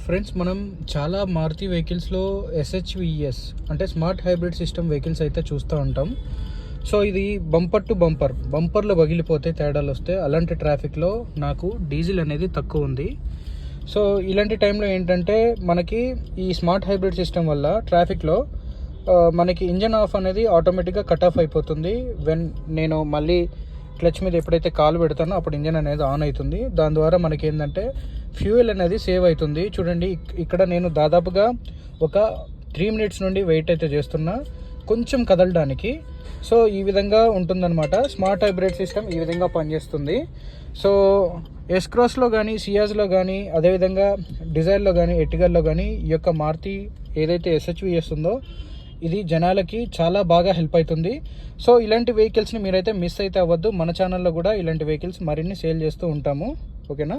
Friends, మనం చాలా Maruti వెహికల్స్లో SHVS అంటే స్మార్ట్ హైబ్రిడ్ సిస్టమ్ వెహికల్స్ అయితే చూస్తూ ఉంటాం. సో ఇది బంపర్ టు బంపర్లో పగిలిపోతే తేడాలు వస్తే అలాంటి ట్రాఫిక్లో నాకు డీజిల్ అనేది తక్కువ ఉంది. సో ఇలాంటి టైంలో ఏంటంటే మనకి ఈ స్మార్ట్ హైబ్రిడ్ సిస్టమ్ వల్ల ట్రాఫిక్లో మనకి ఇంజన్ ఆఫ్ అనేది ఆటోమేటిక్గా కట్ ఆఫ్ అయిపోతుంది. నేను మళ్ళీ క్లచ్ మీద ఎప్పుడైతే కాలు పెడతానో అప్పుడు ఇంజన్ అనేది ఆన్ అవుతుంది. దాని ద్వారా మనకి ఏంటంటే ఫ్యూయల్ అనేది సేవ్ అవుతుంది. చూడండి, ఇక్కడ నేను దాదాపుగా ఒక 3 minutes నుండి వెయిట్ అయితే చేస్తున్నా కొంచెం కదలడానికి. సో ఈ విధంగా ఉంటుందన్నమాట. స్మార్ట్ హైబ్రిడ్ సిస్టమ్ ఈ విధంగా పనిచేస్తుంది. సో ఎస్ క్రాస్లో కానీ, సియాజ్లో కానీ, అదేవిధంగా డిజైర్లో కానీ, ఎర్టిగాలో కానీ ఈ యొక్క మారుతి ఏదైతే ఎస్హెచ్విఎస్ ఉందో ఇది జనాలకి చాలా బాగా హెల్ప్ అవుతుంది. సో ఇలాంటి వెహికల్స్ని మీరైతే మిస్ అయితే అవ్వద్దు. మన ఛానల్లో కూడా ఇలాంటి వెహికల్స్ మరిన్ని సేల్ చేస్తూ ఉంటాము. ఓకేనా?